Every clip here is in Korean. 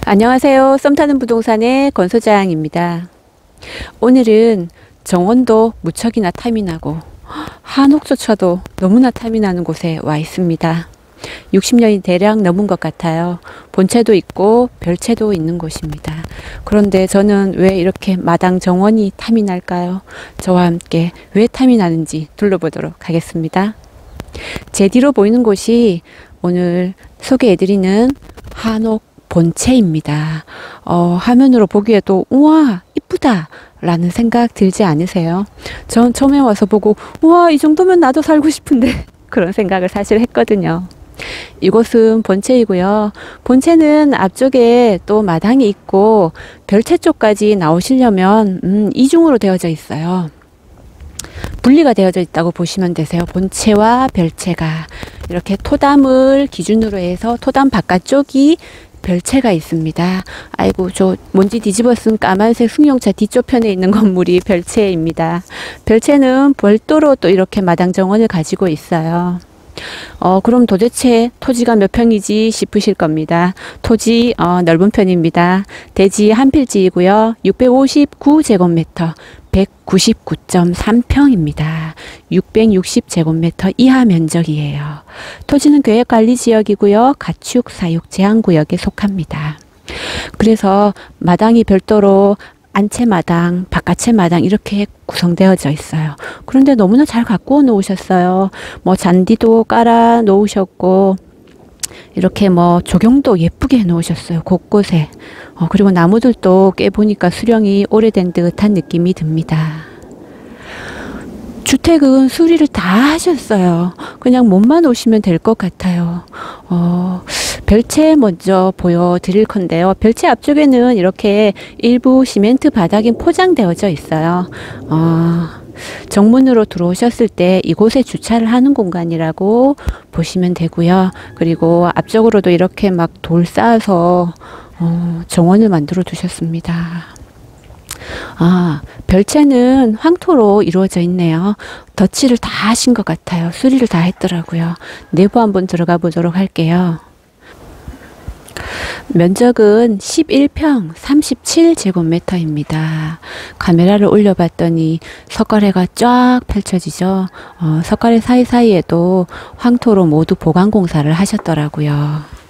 안녕하세요. 썸 타는 부동산의 권 소장입니다. 오늘은 정원도 무척이나 탐이 나고 한옥조차도 너무나 탐이 나는 곳에 와 있습니다. 60년이 대략 넘은 것 같아요. 본체도 있고 별채도 있는 곳입니다. 그런데 저는 왜 이렇게 마당 정원이 탐이 날까요? 저와 함께 왜 탐이 나는지 둘러보도록 하겠습니다. 제 뒤로 보이는 곳이 오늘 소개해드리는 한옥 본체입니다. 화면으로 보기에도 우와 이쁘다 라는 생각 들지 않으세요? 전 처음에 와서 보고 우와 이 정도면 나도 살고 싶은데 그런 생각을 사실 했거든요. 이곳은 본체이고요. 본체는 앞쪽에 또 마당이 있고 별채 쪽까지 나오시려면 이중으로 되어져 있어요. 분리가 되어져 있다고 보시면 되세요. 본체와 별채가 이렇게 토담을 기준으로 해서 토담 바깥쪽이 별채가 있습니다. 아이고 저 먼지 뒤집어 쓴 까만색 승용차 뒤쪽 편에 있는 건물이 별채입니다. 별채는 별도로 또 이렇게 마당 정원을 가지고 있어요. 그럼 도대체 토지가 몇 평이지 싶으실 겁니다. 토지 넓은 편입니다. 대지 한 필지이고요. 659제곱미터 199.3평입니다. 660제곱미터 이하 면적이에요. 토지는 계획관리지역이고요. 가축 사육 제한구역에 속합니다. 그래서 마당이 별도로 안채 마당, 바깥채 마당 이렇게 구성되어져 있어요. 그런데 너무나 잘 가꾸어 놓으셨어요. 뭐 잔디도 깔아 놓으셨고 이렇게 뭐 조경도 예쁘게 해 놓으셨어요. 곳곳에. 그리고 나무들도 꽤 보니까 수령이 오래된 듯한 느낌이 듭니다. 주택은 수리를 다 하셨어요. 그냥 몸만 오시면 될 것 같아요. 별채 먼저 보여드릴 건데요. 별채 앞쪽에는 이렇게 일부 시멘트 바닥이 포장되어져 있어요. 정문으로 들어오셨을 때 이곳에 주차를 하는 공간이라고 보시면 되고요. 그리고 앞쪽으로도 이렇게 막 돌 쌓아서 정원을 만들어 두셨습니다. 별채는 황토로 이루어져 있네요. 덧칠을 다 하신 것 같아요. 수리를 다 했더라고요. 내부 한번 들어가 보도록 할게요. 면적은 11평 37제곱미터입니다. 카메라를 올려봤더니 석가래가 쫙 펼쳐지죠. 석가래 사이사이에도 황토로 모두 보강 공사를 하셨더라고요.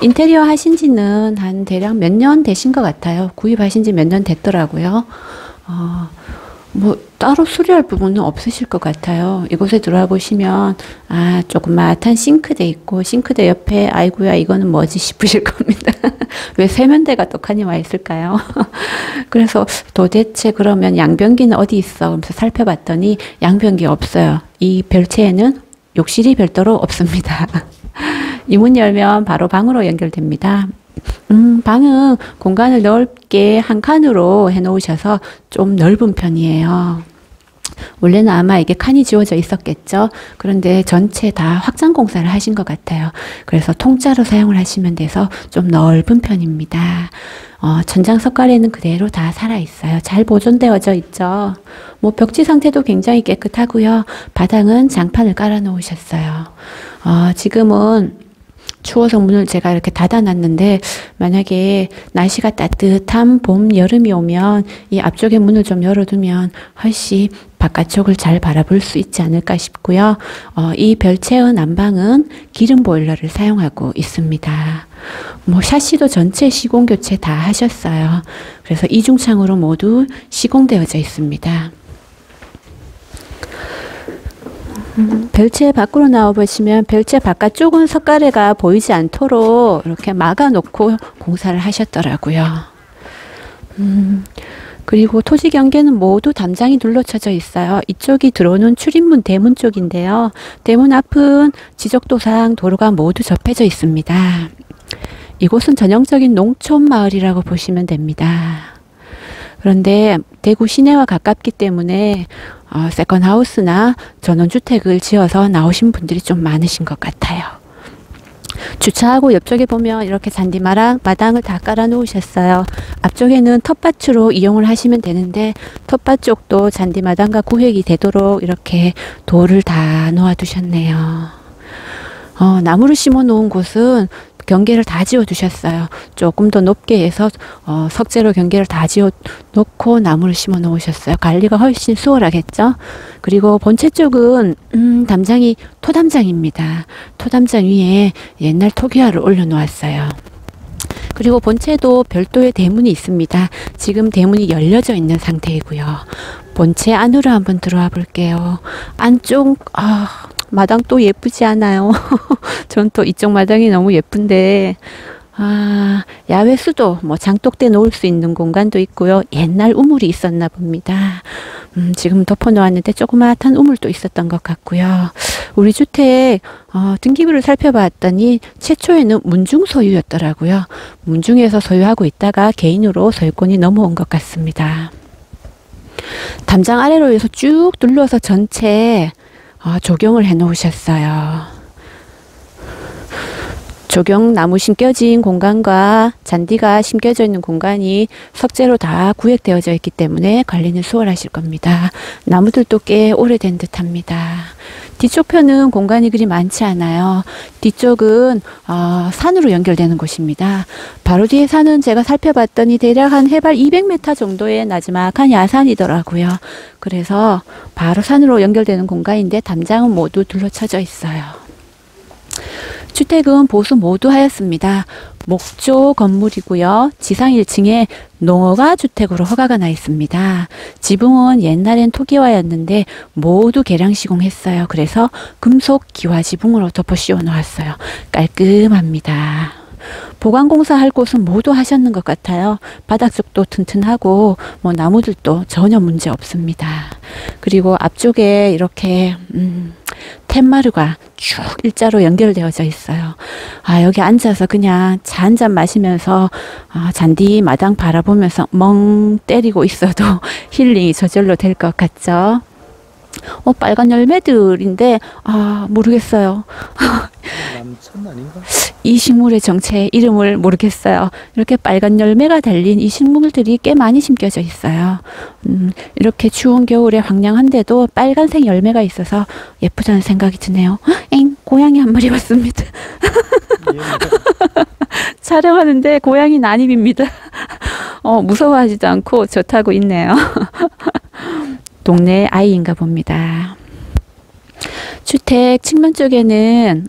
인테리어 하신 지는 한 대략 몇 년 되신 것 같아요. 구입하신 지 몇 년 됐더라고요. 뭐 따로 수리할 부분은 없으실 것 같아요. 이곳에 들어와 보시면 조그마한 싱크대 있고 싱크대 옆에 아이고야 이거는 뭐지 싶으실 겁니다. 왜 세면대가 떡하니 와 있을까요? 그래서 도대체 그러면 양변기는 어디 있어? 그러면서 살펴봤더니 양변기 없어요. 이 별채에는 욕실이 별도로 없습니다. 이 문 열면 바로 방으로 연결됩니다. 방은 공간을 넓게 한 칸으로 해 놓으셔서 좀 넓은 편이에요. 원래는 아마 이게 칸이 지워져 있었겠죠. 그런데 전체 다 확장 공사를 하신 것 같아요. 그래서 통짜로 사용을 하시면 돼서 좀 넓은 편입니다. 천장 석가래는 그대로 다 살아 있어요. 잘 보존되어져 있죠. 뭐 벽지 상태도 굉장히 깨끗하고요. 바닥은 장판을 깔아 놓으셨어요. 지금은 추워서 문을 제가 이렇게 닫아놨는데 만약에 날씨가 따뜻한 봄, 여름이 오면 이 앞쪽에 문을 좀 열어두면 훨씬 바깥쪽을 잘 바라볼 수 있지 않을까 싶고요. 이 별채의 난방은 기름 보일러를 사용하고 있습니다. 뭐 샤시도 전체 시공 교체 다 하셨어요. 그래서 이중창으로 모두 시공되어져 있습니다. 별채 밖으로 나와 보시면 별채 바깥쪽은 석가래가 보이지 않도록 이렇게 막아 놓고 공사를 하셨더라고요. 그리고 토지 경계는 모두 담장이 둘러쳐져 있어요. 이쪽이 들어오는 출입문 대문 쪽인데요. 대문 앞은 지적도상 도로가 모두 접해져 있습니다. 이곳은 전형적인 농촌 마을이라고 보시면 됩니다. 그런데 대구 시내와 가깝기 때문에 세컨하우스나 전원주택을 지어서 나오신 분들이 좀 많으신 것 같아요. 주차하고 옆쪽에 보면 이렇게 마당을 다 깔아 놓으셨어요. 앞쪽에는 텃밭으로 이용을 하시면 되는데 텃밭 쪽도 잔디마당과 구획이 되도록 이렇게 돌을 다 놓아 두셨네요. 나무를 심어 놓은 곳은 경계를 다 지어 두셨어요. 조금 더 높게 해서 석재로 경계를 다 지어 놓고 나무를 심어 놓으셨어요. 관리가 훨씬 수월하겠죠. 그리고 본체 쪽은 담장이 토담장입니다. 토담장 위에 옛날 토기화를 올려 놓았어요. 그리고 본체도 별도의 대문이 있습니다. 지금 대문이 열려져 있는 상태이고요. 본체 안으로 한번 들어와 볼게요. 안쪽 마당 또 예쁘지 않아요? 전 또 이쪽 마당이 너무 예쁜데 야외 수도 장독대 놓을 수 있는 공간도 있고요. 옛날 우물이 있었나 봅니다. 지금 덮어 놓았는데 조그마한 우물도 있었던 것 같고요. 우리 주택 등기부를 살펴봤더니 최초에는 문중 소유였더라고요. 문중에서 소유하고 있다가 개인으로 소유권이 넘어온 것 같습니다. 담장 아래로 해서 쭉 둘러서 전체 조경을 해 놓으셨어요. 조경 나무 심겨진 공간과 잔디가 심겨져 있는 공간이 석재로 다 구획되어져 있기 때문에 관리는 수월하실 겁니다. 나무들도 꽤 오래된 듯 합니다. 뒤쪽 편은 공간이 그리 많지 않아요. 뒤쪽은 산으로 연결되는 곳입니다. 바로 뒤에 산은 제가 살펴봤더니 대략 한 해발 200m 정도의 나지막한 야산이더라고요. 그래서 바로 산으로 연결되는 공간인데 담장은 모두 둘러쳐져 있어요. 주택은 보수 모두 하였습니다. 목조 건물이고요. 지상 1층에 농어가 주택으로 허가가 나 있습니다. 지붕은 옛날엔 토기화였는데 모두 개량 시공했어요. 그래서 금속 기화 지붕으로 덮어 씌워 놓았어요. 깔끔합니다. 보강공사 할 곳은 모두 하셨는 것 같아요. 바닥 쪽도 튼튼하고 나무들도 전혀 문제 없습니다. 그리고 앞쪽에 이렇게 텐마루가 쭉 일자로 연결되어져 있어요. 여기 앉아서 그냥 차 한 잔 마시면서 잔디 마당 바라보면서 멍 때리고 있어도 힐링이 저절로 될 것 같죠. 빨간 열매들인데 모르겠어요. 남천 아닌가? 이 식물의 정체 이름을 모르겠어요. 이렇게 빨간 열매가 달린 이 식물들이 꽤 많이 심겨져 있어요. 이렇게 추운 겨울에 황량한데도 빨간색 열매가 있어서 예쁘다는 생각이 드네요. 고양이 한 마리 왔습니다. 촬영하는데 고양이 난입입니다. 무서워하지도 않고 좋다고 있네요. 동네 아이인가 봅니다. 주택 측면 쪽에는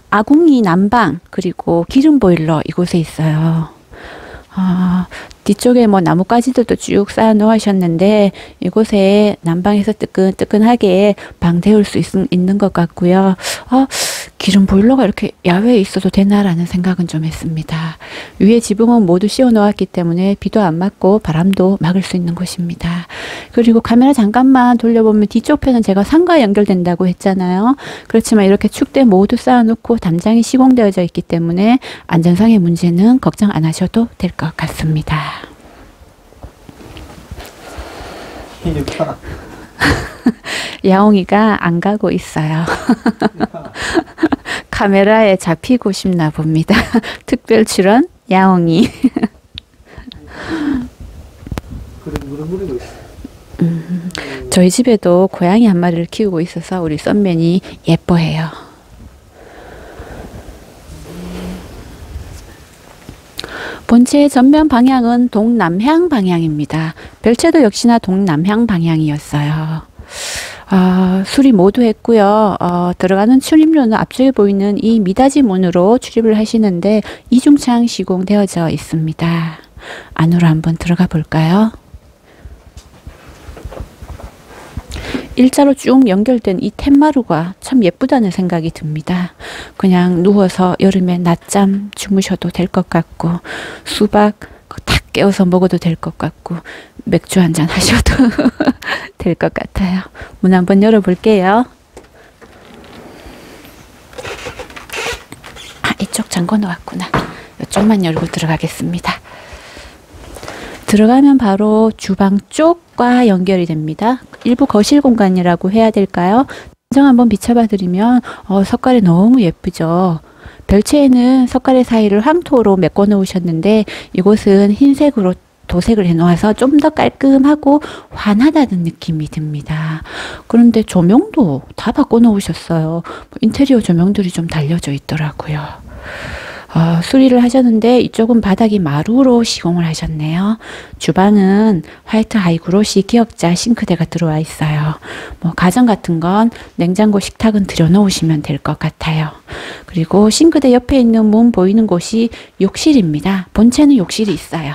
아궁이 난방 그리고 기름 보일러 이곳에 있어요. 뒤쪽에 나뭇가지들도 쭉 쌓아 놓으셨는데 이곳에 난방에서 뜨끈뜨끈하게 방 데울 수 있는 것 같고요. 기름 보일러가 이렇게 야외에 있어도 되나라는 생각은 좀 했습니다. 위에 지붕은 모두 씌워 놓았기 때문에 비도 안 맞고 바람도 막을 수 있는 곳입니다. 그리고 카메라 잠깐만 돌려보면 뒤쪽 편은 제가 산과 연결된다고 했잖아요. 그렇지만 이렇게 축대 모두 쌓아놓고 담장이 시공되어져 있기 때문에 안전상의 문제는 걱정 안 하셔도 될 것 같습니다. 야옹이가 안 가고 있어요. 카메라에 잡히고 싶나 봅니다. 특별 출연 야옹이. 저희 집에도 고양이 한 마리를 키우고 있어서 우리 썬맨이 예뻐해요. 본체의 전면 방향은 동남향 방향입니다. 별채도 역시나 동남향 방향이었어요. 수리 모두 했고요. 들어가는 출입로는 앞쪽에 보이는 이 미닫이 문으로 출입을 하시는데 이중창 시공되어져 있습니다. 안으로 한번 들어가 볼까요? 일자로 쭉 연결된 이 텐마루가 참 예쁘다는 생각이 듭니다. 그냥 누워서 여름에 낮잠 주무셔도 될 것 같고 수박 탁 깨워서 먹어도 될 것 같고 맥주 한잔 하셔도 될 것 같아요. 문 한번 열어볼게요. 이쪽 잠궈 놓았구나. 이쪽만 열고 들어가겠습니다. 들어가면 바로 주방 쪽과 연결이 됩니다. 일부 거실 공간이라고 해야 될까요? 정 한번 비춰봐 드리면 석가래 너무 예쁘죠. 별채에는 석가래 사이를 황토로 메꿔 놓으셨는데 이곳은 흰색으로 도색을 해놓아서 좀 더 깔끔하고 환하다는 느낌이 듭니다. 그런데 조명도 다 바꿔놓으셨어요. 인테리어 조명들이 좀 달려져 있더라고요. 수리를 하셨는데 이쪽은 바닥이 마루로 시공을 하셨네요. 주방은 화이트 하이그로시 기역자 싱크대가 들어와 있어요. 뭐 가전 같은 건 냉장고 식탁은 들여놓으시면 될 것 같아요. 그리고 싱크대 옆에 있는 문 보이는 곳이 욕실입니다. 본체는 욕실이 있어요.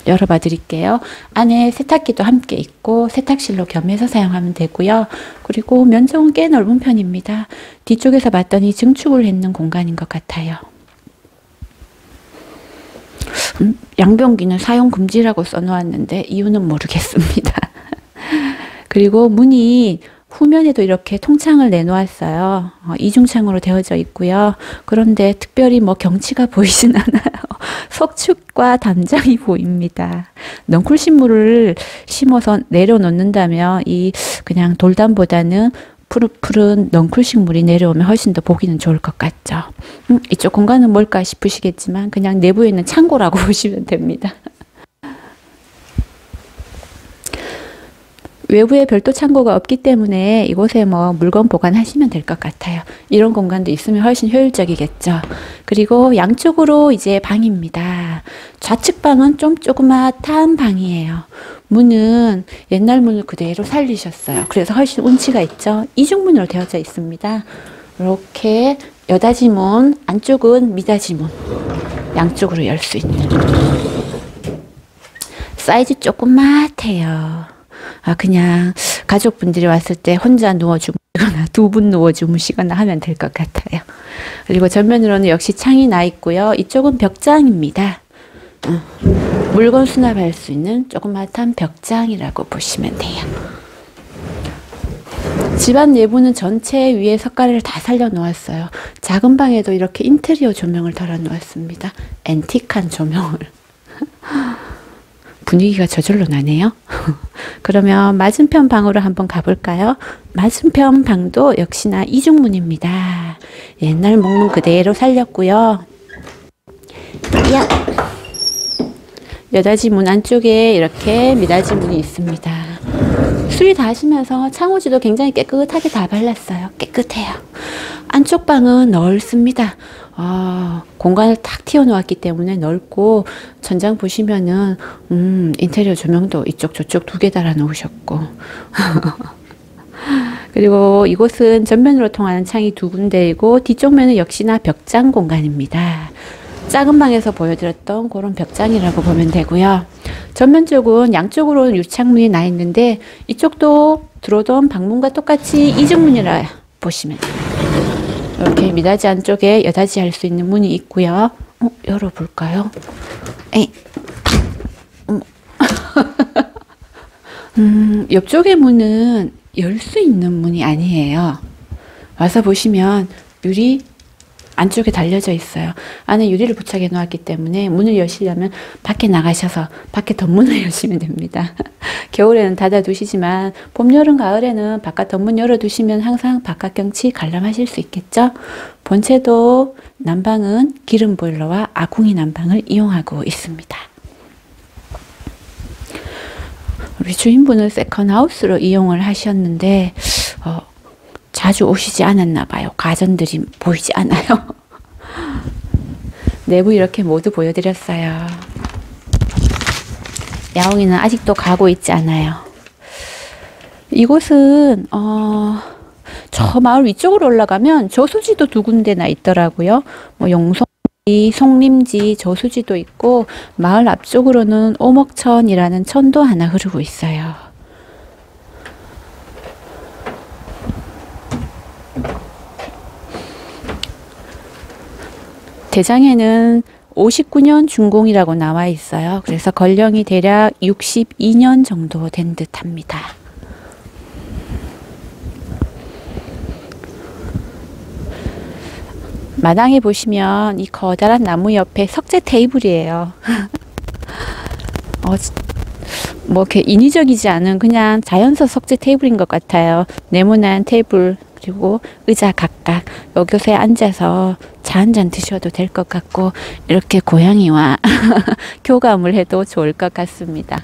열어봐 드릴게요. 안에 세탁기도 함께 있고 세탁실로 겸해서 사용하면 되고요. 그리고 면적은 꽤 넓은 편입니다. 뒤쪽에서 봤더니 증축을 했는 공간인 것 같아요. 양변기는 사용 금지라고 써놓았는데 이유는 모르겠습니다. 그리고 문이 후면에도 이렇게 통창을 내놓았어요. 이중창으로 되어져 있고요. 그런데 특별히 뭐 경치가 보이진 않아요. 석축과 담장이 보입니다. 넝쿨식물을 심어서 내려놓는다면 이 그냥 돌담보다는 푸릇푸른 넝쿨식물이 내려오면 훨씬 더 보기는 좋을 것 같죠. 이쪽 공간은 뭘까 싶으시겠지만 그냥 내부에 있는 창고라고 보시면 됩니다. 외부에 별도 창고가 없기 때문에 이곳에 뭐 물건 보관하시면 될 것 같아요. 이런 공간도 있으면 훨씬 효율적이겠죠. 그리고 양쪽으로 이제 방입니다. 좌측 방은 좀 조그맣한 방이에요. 문은 옛날 문을 그대로 살리셨어요. 그래서 훨씬 운치가 있죠. 이중문으로 되어져 있습니다. 이렇게 여닫이 문, 안쪽은 미닫이 문. 양쪽으로 열 수 있는. 사이즈 조그맣해요. 그냥 가족분들이 왔을 때 혼자 누워 주무시거나 두 분 누워 주무시거나 하면 될 것 같아요. 그리고 전면으로는 역시 창이 나 있고요. 이쪽은 벽장입니다. 물건 수납할 수 있는 조그맣한 벽장이라고 보시면 돼요. 집안 내부는 전체 위에 석가래를 다 살려 놓았어요. 작은 방에도 이렇게 인테리어 조명을 달아 놓았습니다. 앤틱한 조명을. 분위기가 저절로 나네요. 그러면 맞은편 방으로 한번 가볼까요? 맞은편 방도 역시나 이중문입니다. 옛날 목문 그대로 살렸고요. 야! 여닫이 문 안쪽에 이렇게 미닫이 문이 있습니다. 수리 다 하시면서 창호지도 굉장히 깨끗하게 다 발랐어요. 깨끗해요. 안쪽 방은 넓습니다. 공간을 탁 튀어놓았기 때문에 넓고 천장 보시면은 인테리어 조명도 이쪽 저쪽 두 개 달아 놓으셨고 그리고 이곳은 전면으로 통하는 창이 두 군데이고 뒤쪽 면은 역시나 벽장 공간입니다. 작은 방에서 보여드렸던 그런 벽장이라고 보면 되고요. 전면 쪽은 양쪽으로 유창문이 나 있는데 이쪽도 들어오던 방문과 똑같이 이중문이라 보시면 돼요. 이렇게 미닫이 안쪽에 여닫이 할 수 있는 문이 있고요. 열어볼까요? 옆쪽의 문은 열 수 있는 문이 아니에요. 와서 보시면 유리 안쪽에 달려져 있어요. 안에 유리를 부착해 놓았기 때문에 문을 여시려면 밖에 나가셔서 밖에 덧문을 여시면 됩니다. 겨울에는 닫아 두시지만 봄, 여름, 가을에는 바깥 덧문 열어 두시면 항상 바깥 경치 관람하실 수 있겠죠. 본체도 난방은 기름 보일러와 아궁이 난방을 이용하고 있습니다. 우리 주인분은 세컨하우스로 이용을 하셨는데 자주 오시지 않았나 봐요. 가전들이 보이지 않아요. 내부 이렇게 모두 보여드렸어요. 야옹이는 아직도 가고 있지 않아요. 이곳은 저 마을 위쪽으로 올라가면 저수지도 두 군데나 있더라고요. 뭐 용성지, 송림지, 저수지도 있고 마을 앞쪽으로는 오목천이라는 천도 하나 흐르고 있어요. 대장에는 59년 준공이라고 나와 있어요. 그래서 건령이 대략 62년 정도 된 듯 합니다. 마당에 보시면 이 커다란 나무 옆에 석재 테이블이에요. 뭐 이렇게 인위적이지 않은 그냥 자연서 석재 테이블인 것 같아요. 네모난 테이블 그리고 의자 각각 여기에 앉아서 차 한 잔 드셔도 될 것 같고 이렇게 고양이와 교감을 해도 좋을 것 같습니다.